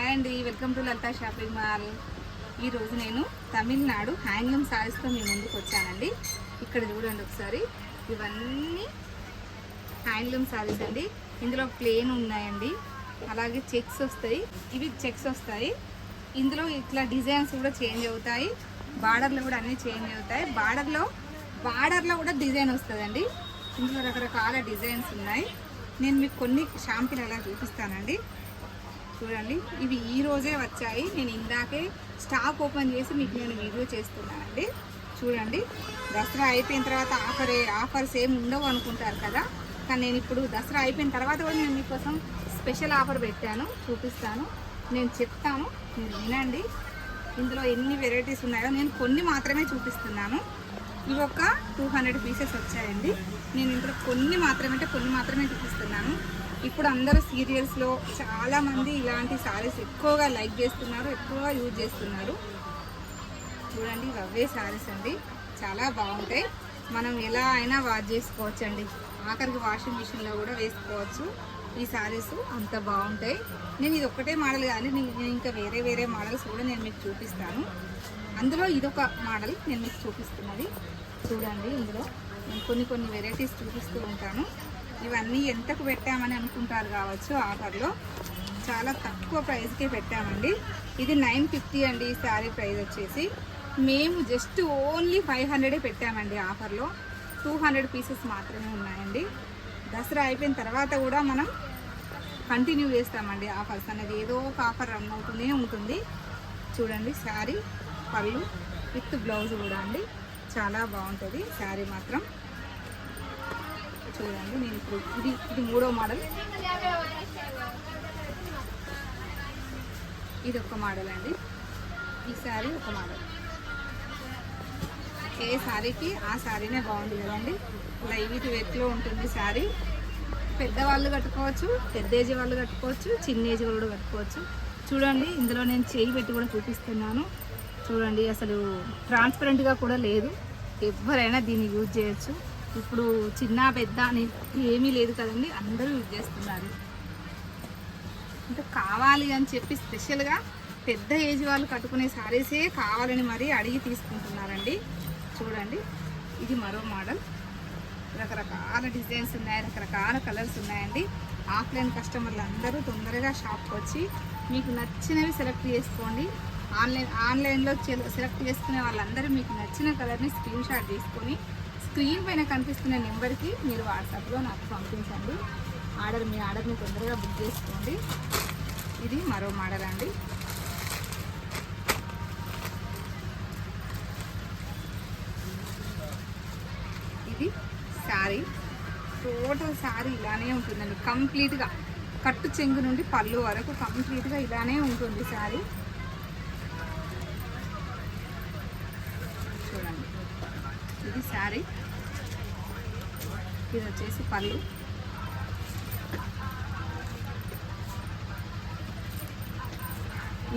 Hi అండి, welcome to Lalitha shopping mall. ఈరోజు నేను తమిళనాడు హ్యాండ్లూమ్ శారీస్తో మీ ముందుకు వచ్చానండి. ఇక్కడ చూడండి ఒకసారి, ఇవన్నీ హ్యాండ్లూమ్ శారీస్ అండి. ఇందులో ప్లేన్ ఉన్నాయండి, అలాగే చెక్స్ వస్తాయి. ఇవి చెక్స్ వస్తాయి. ఇందులో ఇట్లా డిజైన్స్ కూడా చేంజ్ అవుతాయి. బార్డర్లో కూడా అన్నీ చేంజ్ అవుతాయి. బార్డర్లో కూడా డిజైన్ వస్తుందండి. ఇందులో రకరకాల డిజైన్స్ ఉన్నాయి. నేను మీకు కొన్ని షాంపిల్ అలా చూపిస్తానండి. చూడండి, ఇవి ఈ రోజే వచ్చాయి. నేను ఇందాకే స్టాక్ ఓపెన్ చేసి మీకు నేను వీడియో చేస్తున్నానండి. చూడండి, దసరా అయిపోయిన తర్వాత ఆఫర్స్ ఏమి ఉండవు అనుకుంటారు కదా, కానీ నేను ఇప్పుడు దసరా అయిపోయిన తర్వాత కూడా నేను మీకోసం స్పెషల్ ఆఫర్ పెట్టాను, చూపిస్తాను. నేను చెప్తాను, మీరు వినండి. ఇందులో ఎన్ని వెరైటీస్ ఉన్నాయో నేను కొన్ని మాత్రమే చూపిస్తున్నాను. ఇవి ఒక 200 పీసెస్ వచ్చాయండి. నేను ఇందులో కొన్ని మాత్రమే చూపిస్తున్నాను. ఇప్పుడు అందరూ సీరియల్స్లో చాలామంది ఇలాంటి శారీస్ ఎక్కువగా లైక్ చేస్తున్నారు, ఎక్కువగా యూజ్ చేస్తున్నారు. చూడండి, ఇవి అవే శారీస్ అండి. చాలా బాగుంటాయి. మనం ఎలా అయినా వాష్ చేసుకోవచ్చు అండి. ఆఖరికి వాషింగ్ మిషన్లో కూడా వేసుకోవచ్చు. ఈ శారీస్ అంత బాగుంటాయి. నేను ఇది ఒక్కటే మోడల్ కానీ నేను ఇంకా వేరే మోడల్స్ కూడా నేను మీకు చూపిస్తాను. అందులో ఇదొక మోడల్ నేను మీకు చూపిస్తున్నది. చూడండి, ఇందులో నేను కొన్ని వెరైటీస్ చూపిస్తూ ఉంటాను. ఇవన్నీ ఎంతకు పెట్టామని అనుకుంటారు కావచ్చు. ఆఫర్లో చాలా తక్కువ ప్రైస్కే పెట్టామండి. ఇది 950 అండి. ఈ శారీ ప్రైస్ వచ్చేసి మేము జస్ట్ ఓన్లీ 500 పెట్టామండి. ఆఫర్లో 200 పీసెస్ మాత్రమే ఉన్నాయండి. దసరా అయిపోయిన తర్వాత కూడా మనం కంటిన్యూ చేస్తామండి ఆఫర్స్ అనేది. ఏదో ఒక ఆఫర్ రన్ అవుతూనే ఉంటుంది. చూడండి, శారీ పళ్ళు విత్ బ్లౌజ్ కూడా అండి. చాలా బాగుంటుంది శారీ మాత్రం. చూడండి, నేను ఇప్పుడు ఇది మూడో మోడల్. ఇది ఒక మోడల్ అండి. ఈ శారీ ఒక మోడల్. ఏ శారీకి ఆ శారీనే బాగుంది కదండి. లైట్ వెయిట్లో ఉంటుంది శారీ. పెద్దవాళ్ళు కట్టుకోవచ్చు, పెద్ద ఏజ్ వాళ్ళు కట్టుకోవచ్చు, చిన్న ఏజ్ వాళ్ళు కూడా కట్టుకోవచ్చు. చూడండి, ఇందులో నేను చేయి పెట్టి కూడా చూపిస్తున్నాను. చూడండి, అసలు ట్రాన్స్పరెంట్గా కూడా లేదు. ఎవరైనా దీన్ని యూజ్ చేయొచ్చు. ఇప్పుడు చిన్న పెద్ద అని ఏమీ లేదు కదండి, అందరూ యూజ్ చేస్తున్నారు. ఇంకా కావాలి అని చెప్పి స్పెషల్గా పెద్ద ఏజ్ వాళ్ళు కట్టుకునే శారీసే కావాలని మరీ అడిగి తీసుకుంటున్నారండి. చూడండి, ఇది మరో మోడల్. రకరకాల డిజైన్స్ ఉన్నాయి, రకరకాల కలర్స్ ఉన్నాయండి. ఆఫ్లైన్ కస్టమర్లు అందరూ తొందరగా షాప్కి వచ్చి మీకు నచ్చినవి సెలెక్ట్ చేసుకోండి. ఆన్లైన్లో సెలెక్ట్ చేసుకునే వాళ్ళందరూ మీకు నచ్చిన కలర్ని స్క్రీన్ షాట్ తీసుకొని స్క్రీన్ పైన కనిపిస్తున్న నెంబర్కి మీరు వాట్సాప్లో నాకు పంపించండి. మీ ఆర్డర్ని తొందరగా బుక్ చేసుకోండి. ఇది మరో మోడల్ అండి. ఇది శారీ, టోటల్ శారీ ఇలానే ఉంటుందండి. కంప్లీట్గా కట్టు చెంగు నుండి పళ్ళు వరకు కంప్లీట్గా ఇలానే ఉంటుంది శారీ. చూడండి, ఇది శారీ, ఇది వచ్చేసి పళ్ళు.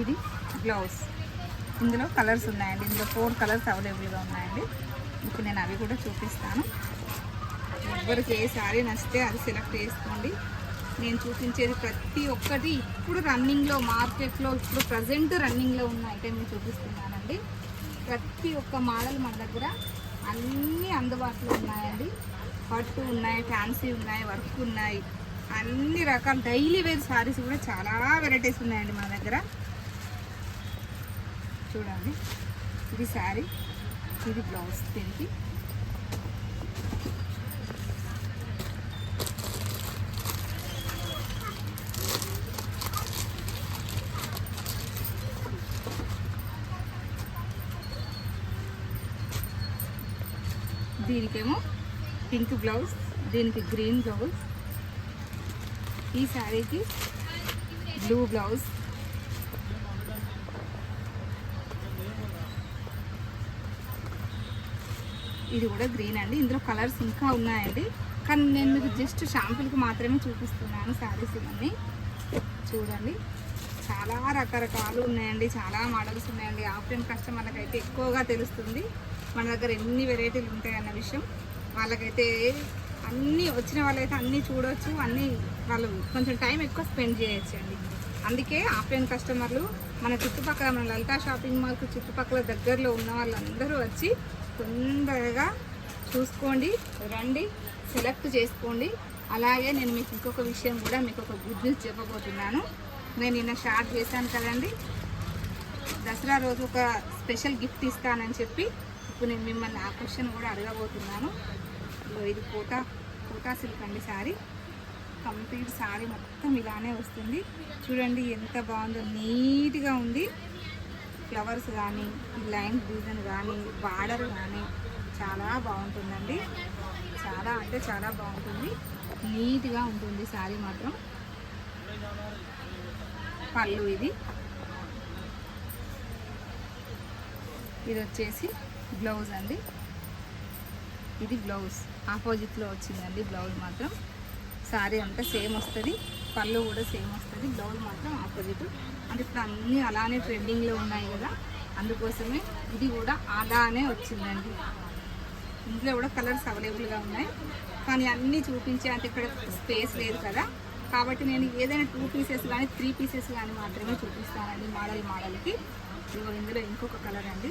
ఇది బ్లౌజ్. ఇందులో కలర్స్ ఉన్నాయండి. ఇందులో 4 కలర్స్ అవైలబుల్గా ఉన్నాయండి. ఇప్పుడు నేను అవి కూడా చూపిస్తాను. ఎవరికి ఏ శారీ నచ్చితే అది సెలెక్ట్ చేసుకోండి. నేను చూపించేది ప్రతి ఒక్కటి ఇప్పుడు రన్నింగ్లో, మార్కెట్లో ఇప్పుడు ప్రజెంట్ రన్నింగ్లో ఉన్న ఐటెంని చూపిస్తున్నానండి. ప్రతి ఒక్క మోడల్ మన దగ్గర అన్నీ అందుబాటులో ఉన్నాయండి. పట్టు ఉన్నాయి, ఫ్యాన్సీ ఉన్నాయి, వర్క్ ఉన్నాయి, అన్ని రకాల డైలీ వేర్ శారీస్ కూడా చాలా వెరైటీస్ ఉన్నాయండి మన దగ్గర. చూడండి, ఇది శారీ, ఇది బ్లౌజ్. దీనికేమో పింక్ బ్లౌజ్, దీనికి గ్రీన్ బ్లౌజ్, ఈ శారీకి బ్లూ బ్లౌజ్, ఇది కూడా గ్రీన్ అండి. ఇందులో కలర్స్ ఇంకా ఉన్నాయండి, కానీ నేను మీకు జస్ట్ షాంపుల్కి మాత్రమే చూపిస్తున్నాను శారీస్ ఇవన్నీ. చూడండి, చాలా రకరకాలు ఉన్నాయండి, చాలా మోడల్స్ ఉన్నాయండి. ఆఫ్లైన్ కస్టమర్లకు అయితే ఎక్కువగా తెలుస్తుంది మన దగ్గర ఎన్ని వెరైటీలు ఉంటాయన్న విషయం. వాళ్ళకైతే అన్నీ వచ్చిన వాళ్ళైతే అన్నీ చూడవచ్చు, అన్నీ వాళ్ళు కొంచెం టైం ఎక్కువ స్పెండ్ చేయొచ్చు అండి. అందుకే ఆఫ్లైన్ కస్టమర్లు మన చుట్టుపక్కల మన లలితా షాపింగ్ మాల్కి చుట్టుపక్కల దగ్గరలో ఉన్న వాళ్ళందరూ వచ్చి తొందరగా చూసుకోండి, రండి, సెలెక్ట్ చేసుకోండి. అలాగే నేను మీకు ఇంకొక విషయం కూడా మీకు ఒక గుడ్ న్యూస్ చెప్పబోతున్నాను. నేను నిన్న షార్ట్ చేశాను కదండి, దసరా రోజు ఒక స్పెషల్ గిఫ్ట్ ఇస్తానని చెప్పి. ఇప్పుడు నేను మిమ్మల్ని ఆ క్వశ్చన్ కూడా అడగబోతున్నాను. ఇది కోటా సిల్క్ అండి శారీ. కంప్లీట్ శారీ మొత్తం ఇలానే వస్తుంది. చూడండి ఎంత బాగుందో, నీట్గా ఉంది. ఫ్లవర్స్ కానీ, లైన్ డిజైన్ కానీ, బార్డర్ కానీ చాలా బాగుంటుందండి. చాలా అంటే చాలా బాగుంటుంది, నీట్గా ఉంటుంది శారీ మాత్రం. పళ్ళు ఇది వచ్చేసి బ్లౌజ్ అండి. ఇది బ్లౌజ్ ఆపోజిట్లో వచ్చిందండి. బ్లౌజ్ మాత్రం శారీ అంతా సేమ్ వస్తుంది, పళ్ళు కూడా సేమ్ వస్తుంది, బ్లౌజ్ మాత్రం ఆపోజిట్. అంటే ఇప్పుడు అన్నీ అలానే ట్రెండింగ్లో ఉన్నాయి కదా, అందుకోసమే ఇది కూడా అలానే వచ్చిందండి. ఇందులో కూడా కలర్స్ అవైలబుల్గా ఉన్నాయి, కానీ అన్నీ చూపించే అంటే ఇక్కడ స్పేస్ లేదు కదా, కాబట్టి నేను ఏదైనా 2 పీసెస్ కానీ 3 పీసెస్ కానీ మాత్రమే చూపిస్తానండి మోడల్కి. ఇందులో ఇంకొక కలర్ అండి,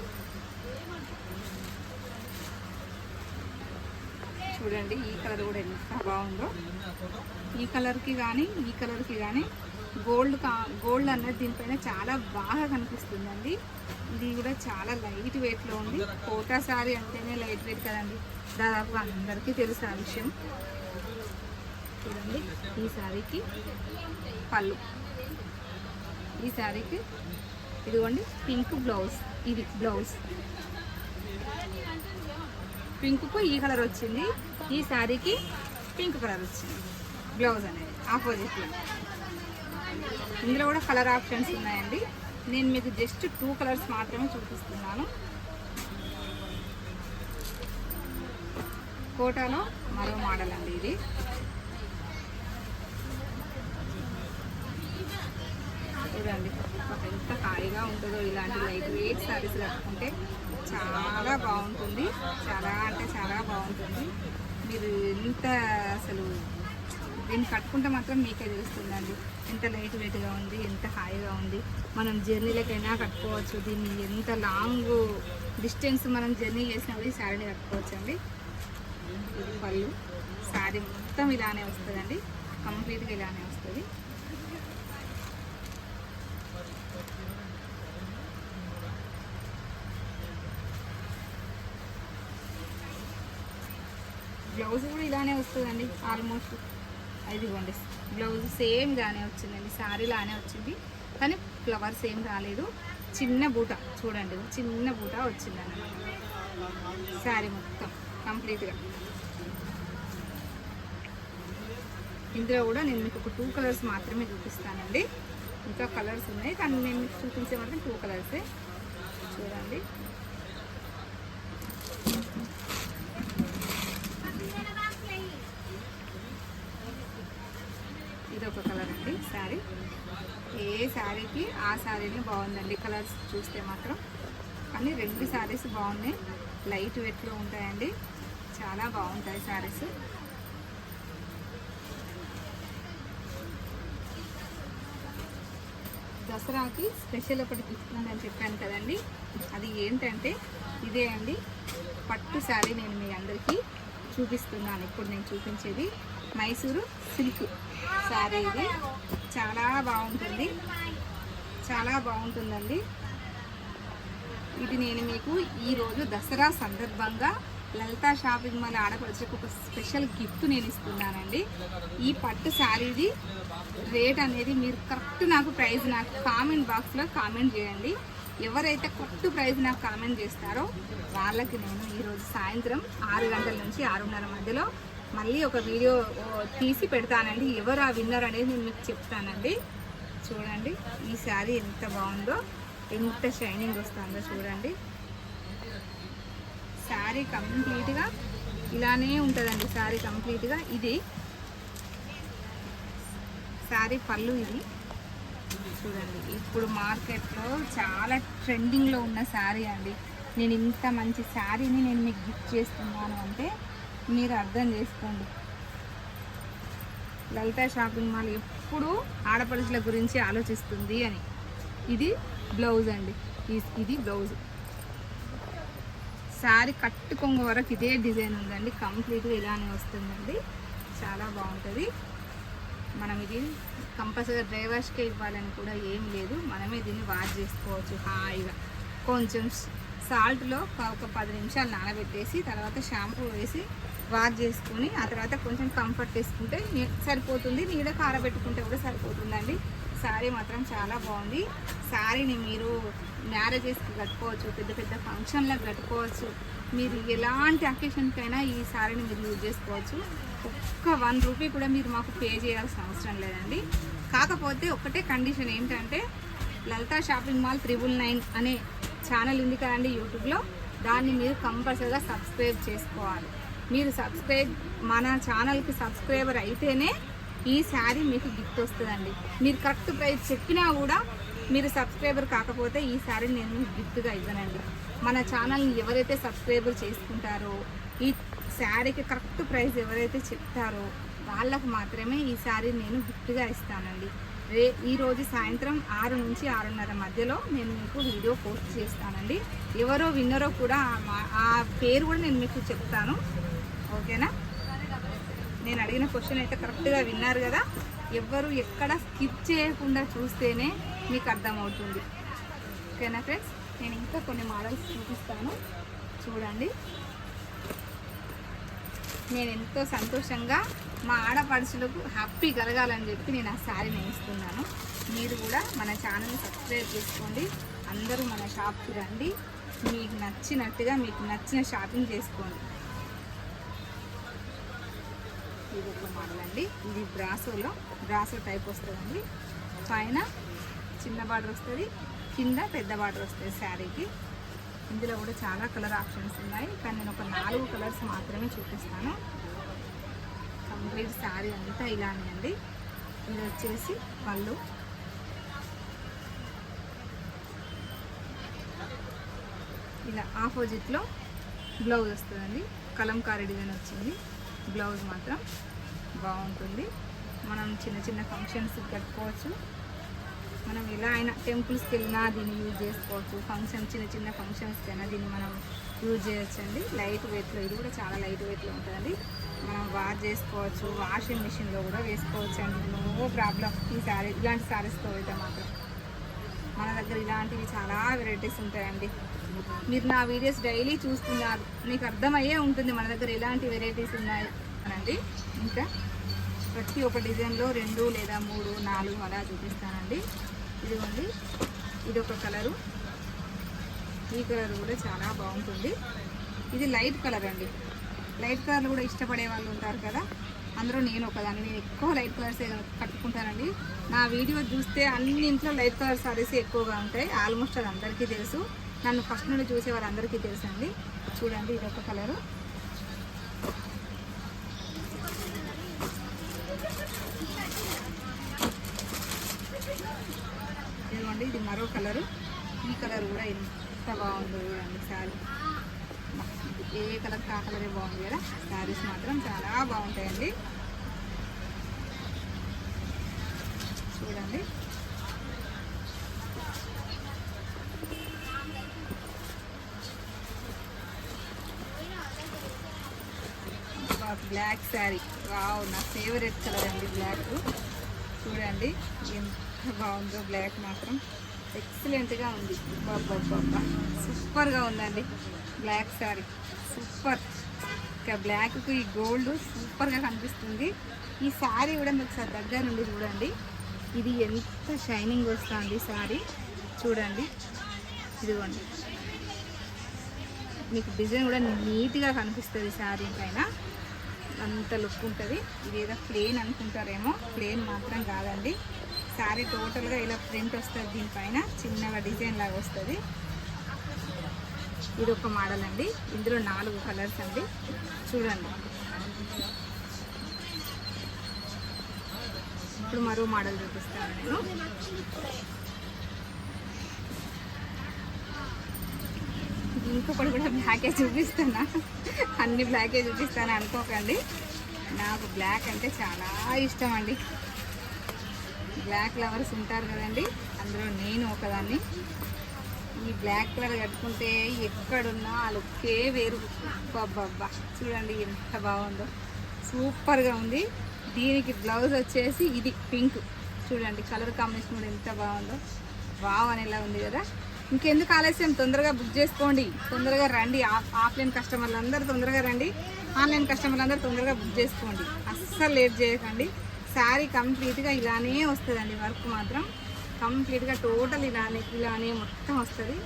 చూడండి ఈ కలర్ కూడా ఎంత బాగుందో. ఈ కలర్కి కానీ ఈ కలర్కి కానీ గోల్డ్ అన్నది దీనిపైన చాలా బాగా కనిపిస్తుందండి. ఇది కూడా చాలా లైట్ వెయిట్లో ఉంది. కోటా శారీ అంటేనే లైట్ వెయిట్ కదండి, దాదాపు అందరికీ తెలుసు ఆ విషయం. చూడండి ఈ శారీకి పళ్ళు, ఈ శారీకి ఇదిగోండి పింక్ బ్లౌజ్. ఇది బ్లౌజ్ పింక్కు ఈ కలర్ వచ్చింది, ఈ శారీకి పింక్ కలర్ వచ్చింది బ్లౌజ్ అనేది ఆపోజిట్లో. ఇందులో కూడా కలర్ ఆప్షన్స్ ఉన్నాయండి. నేను మీకు జస్ట్ 2 కలర్స్ మాత్రమే చూపిస్తున్నాను. కోటాలో మరో మోడల్ అండి ఇది. చూడండి ఎంత హాయిగా ఉంటుందో. ఇలాంటి లైట్ వెయిట్ శారీస్ కట్టుకుంటే చాలా బాగుంటుంది, చాలా అంటే చాలా బాగుంటుంది. మీరు ఎంత అసలు దీన్ని కట్టుకుంటే మాత్రం మీకే తెలుస్తుందండి ఎంత లైట్ వెయిట్గా ఉంది, ఎంత హాయిగా ఉంది. మనం జర్నీలకైనా కట్టుకోవచ్చు దీన్ని. ఎంత లాంగ్ డిస్టెన్స్ మనం జర్నీ చేసినప్పుడు ఈ శారీని కట్టుకోవచ్చు అండి. ఇది పళ్ళు, శారీ మొత్తం ఇలానే వస్తుందండి, కంప్లీట్గా ఇలానే వస్తుంది. బ్లౌజ్ కూడా ఇలానే వస్తుందండి ఆల్మోస్ట్. ఇదిగోండి బ్లౌజ్ సేమ్ గానే వచ్చిందండి, శారీ లానే వచ్చింది, కానీ ఫ్లవర్స్ ఏం రాలేదు. చిన్న బూట చూడండి, చిన్న బూట వచ్చిందండి శారీ మొత్తం కంప్లీట్గా. ఇందులో కూడా నేను మీకు ఒక 2 కలర్స్ మాత్రమే చూపిస్తానండి. ఇంకా కలర్స్ ఉన్నాయి, కానీ నేను మీకు చూపించే మాత్రం 2 కలర్సే. చూడండి ఇది ఒక కలర్ అండి శారీ. ఏ శారీకి ఆ శారీని బాగుందండి కలర్స్ చూస్తే మాత్రం. కానీ 2 శారీస్ బాగున్నాయి, లైట్ వెయిట్లో ఉంటాయండి, చాలా బాగుంటాయి శారీస్. దసరాకి స్పెషల్ ఒకటి గిఫ్ట్ ఉందని చెప్పాను కదండి, అది ఏంటంటే ఇదే అండి పట్టు శారీ. నేను మీ అందరికీ చూపిస్తున్నాను. ఇప్పుడు నేను చూపించేది మైసూరు సిల్క్ శారీ. ఇది చాలా బాగుంటుంది, చాలా బాగుంటుందండి. ఇది నేను మీకు ఈరోజు దసరా సందర్భంగా లలితా షాపింగ్ మాల్ ఆడపడుచుకు ఒక స్పెషల్ గిఫ్ట్ నేను ఇస్తున్నానండి. ఈ పట్టు శారీది రేట్ అనేది మీరు కరెక్ట్ నాకు ప్రైస్ నాకు కామెంట్ బాక్స్లో కామెంట్ చేయండి. ఎవరైతే కరెక్ట్ ప్రైస్ నాకు కామెంట్ చేస్తారో వాళ్ళకి నేను ఈరోజు సాయంత్రం 6 గంటల నుంచి 6:30 మధ్యలో మళ్ళీ ఒక వీడియో తీసి పెడతానండి. ఎవరు ఆ విన్నర్ అనేది నేను మీకు చెప్తానండి. చూడండి ఈ శారీ ఎంత బాగుందో, ఎంత షైనింగ్ వస్తుందో చూడండి. శారీ కంప్లీట్గా ఇలానే ఉంటుందండి, శారీ కంప్లీట్గా. ఇది శారీ పళ్ళు. ఇది చూడండి ఇప్పుడు మార్కెట్లో చాలా ట్రెండింగ్లో ఉన్న శారీ అండి. నేను ఇంత మంచి శారీని నేను మీకు గిఫ్ట్ చేస్తున్నాను అంటే మీరు అర్థం చేసుకోండి. లలిత షాపింగ్ మాల్ ఎప్పుడు ఆడపడుచుల గురించి ఆలోచిస్తుంది అని. ఇది బ్లౌజ్ అండి, ఇది బ్లౌజ్. శారీ కట్టుకొంగ వరకు ఇదే డిజైన్ ఉందండి, కంప్లీట్గా ఇలానే వస్తుందండి, చాలా బాగుంటుంది. మనం ఇది కంపల్సరీగా డ్రైవర్స్కే ఇవ్వాలని కూడా ఏం లేదు, మనమే దీన్ని వాష్ చేసుకోవచ్చు హాయిగా. కొంచెం సాల్ట్లో ఒక 10 నిమిషాలు నానబెట్టేసి తర్వాత షాంపూ వేసి వాష్ చేసుకొని ఆ తర్వాత కొంచెం కంఫర్ట్ వేసుకుంటే సరిపోతుంది, నీడకు ఆరబెట్టుకుంటే కూడా సరిపోతుందండి. శారీ మాత్రం చాలా బాగుంది. శారీని మీరు మ్యారేజెస్కి కట్టుకోవచ్చు, పెద్ద పెద్ద ఫంక్షన్లకు కట్టుకోవచ్చు, మీరు ఎలాంటి అకేషన్కైనా ఈ శారీని మీరు యూజ్ చేసుకోవచ్చు. ఒక్క 1 రూపీ కూడా మీరు మాకు పే చేయాల్సిన అవసరం లేదండి. కాకపోతే ఒకటే కండిషన్ ఏంటంటే లలిత షాపింగ్ మాల్ 999 అనే ఛానల్ ఉంది కదండి యూట్యూబ్లో, దాన్ని మీరు కంపల్సరీగా సబ్స్క్రైబ్ చేసుకోవాలి. మీరు మన ఛానల్కి సబ్స్క్రైబర్ అయితేనే ఈ శారీ మీకు గిఫ్ట్ వస్తుందండి. మీరు కరెక్ట్ ప్రైస్ చెప్పినా కూడా మీరు సబ్స్క్రైబర్ కాకపోతే ఈ శారీని నేను గిఫ్ట్గా ఇవ్వనండి. మన ఛానల్ని ఎవరైతే సబ్స్క్రైబర్ చేసుకుంటారో, ఈ శారీకి కరెక్ట్ ప్రైస్ ఎవరైతే చెప్తారో వాళ్ళకు మాత్రమే ఈ శారీ నేను గిఫ్ట్గా ఇస్తానండి. ఈరోజు సాయంత్రం 6 నుంచి 6:30 మధ్యలో నేను మీకు వీడియో పోస్ట్ చేస్తానండి. ఎవరో విన్నరో కూడా ఆ పేరు కూడా నేను మీకు చెప్తాను, ఓకేనా? నేను అడిగిన క్వశ్చన్ అయితే కరెక్ట్గా విన్నారు కదా. ఎవ్వరు ఎక్కడ స్కిప్ చేయకుండా చూస్తేనే మీకు అర్థమవుతుంది, ఓకేనా ఫ్రెండ్స్? నేను ఇంకా కొన్ని మోడల్స్ చూపిస్తాను, చూడండి. నేను ఎంతో సంతోషంగా మా ఆడపడుచులకు హ్యాపీ కలగాలని చెప్పి నేను ఆ శారీని వేస్తున్నాను. మీరు కూడా మన ఛానల్ని సబ్స్క్రైబ్ చేసుకోండి, అందరూ మన షాప్కి రండి, మీకు నచ్చినట్టుగా మీకు నచ్చిన షాపింగ్ చేసుకోండి. ఇది ఒక మోడల్ అండి, ఇది బ్రాసో టైప్ వస్తుందండి. పైన చిన్న బార్డర్ వస్తుంది, కింద పెద్ద బార్డర్ వస్తుంది శారీకి. ఇందులో కూడా చాలా కలర్ ఆప్షన్స్ ఉన్నాయి, కానీ నేను ఒక 4 కలర్స్ మాత్రమే చూపిస్తాను. కంప్లీట్ శారీ అంతా ఇలానే అండి. ఇది వచ్చేసి పళ్ళు, ఇలా ఆపోజిట్లో బ్లౌజ్ వస్తుందండి. కలంకారీ డిజైన్ వచ్చింది, బ్లౌజ్ మాత్రం బాగుంటుంది. మనం చిన్న చిన్న ఫంక్షన్స్కి కట్టుకోవచ్చు, మనం ఎలా అయినా టెంపుల్స్కి వెళ్ళినా దీన్ని యూజ్ చేసుకోవచ్చు, చిన్న చిన్న ఫంక్షన్స్కి అయినా దీన్ని మనం యూజ్ చేయొచ్చండి. లైట్ వెయిట్లో, ఇది కూడా చాలా లైట్ వెయిట్లో ఉంటుందండి. మనం వాష్ చేసుకోవచ్చు, వాషింగ్ మిషన్లో కూడా వేసుకోవచ్చు అండి, నో ప్రాబ్లం. ఈ శారీ ఇలాంటి శారీస్తో అయితే మాత్రం మన దగ్గర ఇలాంటివి చాలా వెరైటీస్ ఉంటాయండి. మీరు నా వీడియోస్ డైలీ చూస్తున్నారు, మీకు అర్థమయ్యే ఉంటుంది మన దగ్గర ఎలాంటి వెరైటీస్ ఉన్నాయి అనండి. ఇంకా ప్రతి ఒక్క డిజైన్లో 2 లేదా 3, 4 అలా చూపిస్తానండి. ఇదిగోండి, ఇది ఒక కలరు, ఈ కలర్ కూడా చాలా బాగుంటుంది. ఇది లైట్ కలర్ అండి. లైట్ కలర్లు కూడా ఇష్టపడే వాళ్ళు ఉంటారు కదా, అందులో నేను ఒకదాన్ని. నేను ఎక్కువ లైట్ కలర్స్ కట్టుకుంటానండి. నా వీడియో చూస్తే అన్నింట్లో లైట్ కలర్ సారీస్ ఎక్కువగా ఉంటాయి, ఆల్మోస్ట్ అది అందరికీ తెలుసు. నన్ను ఫస్ట్ నుండి చూసే వాళ్ళందరికీ తెలుసు అండి. చూడండి, ఇది ఒక కలరు, ఇదిగోండి, ఇది మరో కలరు. ఈ కలర్ కూడా ఎంత బాగుందో చూడండి. శారీ ఏ కలర్ ఆ కలరే బాగుంది కదా. శారీస్ మాత్రం చాలా బాగుంటాయండి, చూడండి. బ్లాక్ శారీ, వావ్, నా ఫేవరెట్ కలర్ అండి బ్లాక్. చూడండి ఎంత బాగుందో, బ్లాక్ మాత్రం ఎక్సలెంట్గా ఉంది. బాబా సూపర్గా ఉందండి బ్లాక్ శారీ, సూపర్. ఇంకా బ్లాక్కు ఈ గోల్డ్ సూపర్గా కనిపిస్తుంది. ఈ శారీ కూడా మీకు దగ్గర నుండి చూడండి, ఇది ఎంత షైనింగ్ వస్తుంది శారీ, చూడండి. ఇదిగోండి, మీకు డిజైన్ కూడా నీట్గా కనిపిస్తుంది శారీ పైన, అంత లుక్ ఉంటుంది. ఇది ఏదో ప్లెయిన్ అనుకుంటారేమో, ప్లెయిన్ మాత్రం కాదండి. శారీ టోటల్గా ఇలా ప్రింట్ వస్తుంది, దీనిపైన చిన్నగా డిజైన్ లాగా వస్తుంది. ఇది ఒక మోడల్ అండి, ఇందులో 4 కలర్స్ అండి, చూడండి. ఇప్పుడు మరో మోడల్ చూపిస్తాను నేను. ఇంకొకటి కూడా బ్లాకే చూపిస్తున్నా, అన్ని బ్లాకే చూపిస్తాను అనుకోకండి. నాకు బ్లాక్ అంటే చాలా ఇష్టం అండి. బ్లాక్ లవర్స్ ఉంటారు కదండి, అందులో నేను ఒకదాన్ని. ఈ బ్లాక్ కలర్ కట్టుకుంటే ఎక్కడున్నా ఆ లుక్కే వేరు. అబ్బబ్బా చూడండి ఎంత బాగుందో, సూపర్గా ఉంది. దీనికి బ్లౌజ్ వచ్చేసి ఇది పింక్. చూడండి కలర్ కాంబినేషన్ కూడా ఎంత బాగుందో, వావ్ అనేలా ఉంది కదా. ఇంకెందుకు ఆలస్యం, తొందరగా బుక్ చేసుకోండి, తొందరగా రండి. ఆఫ్లైన్ కస్టమర్లు అందరూ తొందరగా రండి, ఆన్లైన్ కస్టమర్లు అందరూ తొందరగా బుక్ చేసుకోండి. అస్సలు లేట్ చేయకండి. శారీ కంప్లీట్గా ఇలానే వస్తుందండి, వర్క్ మాత్రం కంప్లీట్గా టోటల్ ఇలానే మొత్తం వస్తుంది.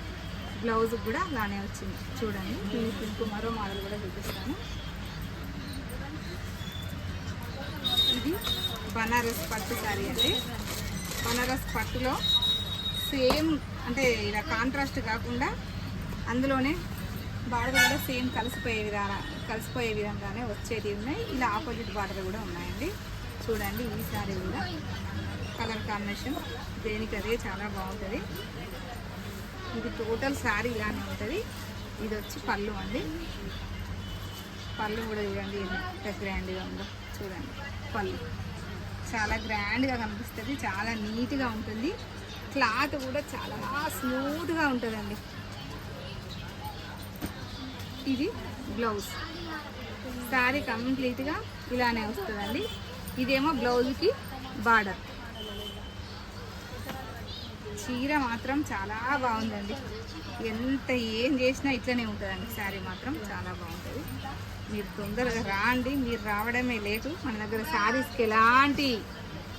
బ్లౌజ్ కూడా అలానే వచ్చింది. చూడండి మీకు మరో మోడల్ కూడా చూపిస్తాను. ఇది బనారస్ పట్టు శారీ అండి. బనారస్ పట్టులో సేమ్ అంటే ఇలా కాంట్రాస్ట్ కాకుండా అందులోనే బార్డర్ కూడా సేమ్ కలిసిపోయే విధంగానే వచ్చేవి ఉన్నాయి. ఇలా ఆపోజిట్ బార్డర్ కూడా ఉన్నాయండి. చూడండి ఈ శారీ కూడా కలర్ కాంబినేషన్ దేనికి అదే చాలా బాగుంటుంది. ఇది టోటల్ శారీ ఇలానే ఉంటుంది. ఇది వచ్చి పళ్ళు అండి. పళ్ళు కూడా చూడండి ఎంత గ్రాండ్గా ఉందో. చూడండి పళ్ళు చాలా గ్రాండ్గా కనిపిస్తుంది, చాలా నీట్గా ఉంటుంది. క్లాత్ కూడా చాలా స్మూత్గా ఉంటుందండి. ఇది బ్లౌజ్. శారీ కంప్లీట్గా ఇలానే వస్తుందండి. ఇదేమో బ్లౌజ్కి బార్డర్. చీర మాత్రం చాలా బాగుందండి. ఎంత ఏం చేసినా ఇట్లనే ఉంటుందండి. శారీ మాత్రం చాలా బాగుంటుంది. మీరు తొందరగా రాండి, మీరు రావడమే లేటు. మన దగ్గర శారీస్కి ఎలాంటి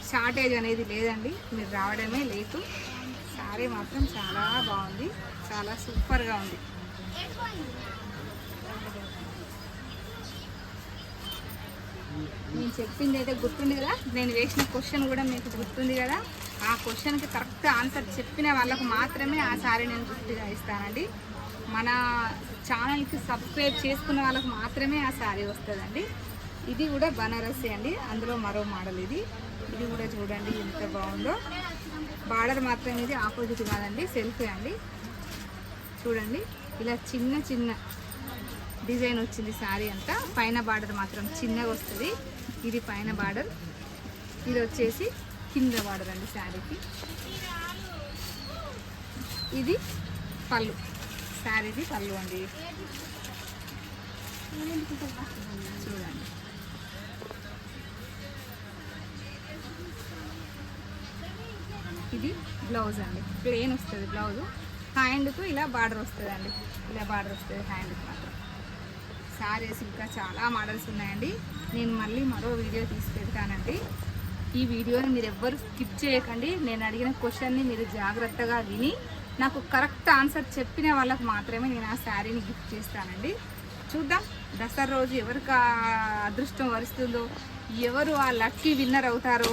షార్టేజ్ అనేది లేదండి, మీరు రావడమే లేటు. శారీ మాత్రం చాలా బాగుంది, చాలా సూపర్గా ఉంది. నేను చెప్పింది అయితే గుర్తుంది కదా, నేను వేసిన క్వశ్చన్ కూడా మీకు గుర్తుంది కదా. ఆ క్వశ్చన్కి కరెక్ట్ ఆన్సర్ చెప్పిన వాళ్ళకు మాత్రమే ఆ శారీ నేను గుర్తుగా ఇస్తానండి. మన ఛానల్కి సబ్స్క్రైబ్ చేసుకున్న వాళ్ళకు మాత్రమే ఆ శారీ వస్తుందండి. ఇది కూడా బనారసి అండి, అందులో మరో మోడల్. ఇది కూడా చూడండి ఎంత బాగుందో. బార్డర్ మాత్రం ఇది ఆపోజిట్ కాదండి, సెల్ఫే అండి. చూడండి ఇలా చిన్న చిన్న డిజైన్ వచ్చింది శారీ అంతా. పైన బార్డర్ మాత్రం చిన్నగా వస్తుంది. ఇది పైన బార్డర్, ఇది వచ్చేసి కింద బార్డర్ అండి శారీకి. ఇది పళ్ళు, శారీది పళ్ళు అండి. చూడండి ఇది బ్లౌజ్ అండి, ప్లెయిన్ వస్తుంది బ్లౌజు. హ్యాండ్కు ఇలా బార్డర్ వస్తుంది అండి, ఇలా బార్డర్ వస్తుంది హ్యాండ్కి మాత్రం. శారీస్ ఇంకా చాలా మోడల్స్ ఉన్నాయండి. నేను మళ్ళీ మరో వీడియో తీసి పెడతానండి. ఈ వీడియోని మీరు ఎవ్వరు స్కిప్ చేయకండి. నేను అడిగిన క్వశ్చన్ని మీరు జాగ్రత్తగా విని నాకు కరెక్ట్ ఆన్సర్ చెప్పిన వాళ్ళకు మాత్రమే నేను ఆ శారీని గిఫ్ట్ చేస్తానండి. చూద్దాం దసరా రోజు ఎవరికి అదృష్టం వరుస్తుందో, ఎవరు ఆ లక్కీ విన్నర్ అవుతారో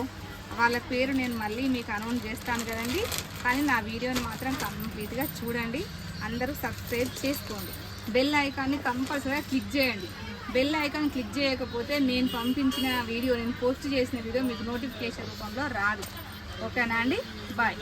వాళ్ళ పేరు నేను మళ్ళీ మీకు అనౌన్స్ చేస్తాను కదండి. కానీ నా వీడియోని మాత్రం కంప్లీట్గా చూడండి. అందరూ సబ్స్క్రైబ్ చేసుకోండి. బెల్ ఐకాన్ని కంపల్సరీగా క్లిక్ చేయండి. బెల్ ఐకాన్ క్లిక్ చేయకపోతే నేను పంపించిన వీడియో, నేను పోస్ట్ చేసిన వీడియో మీకు నోటిఫికేషన్ రూపంలో రాదు. ఓకేనా అండి? బాయ్.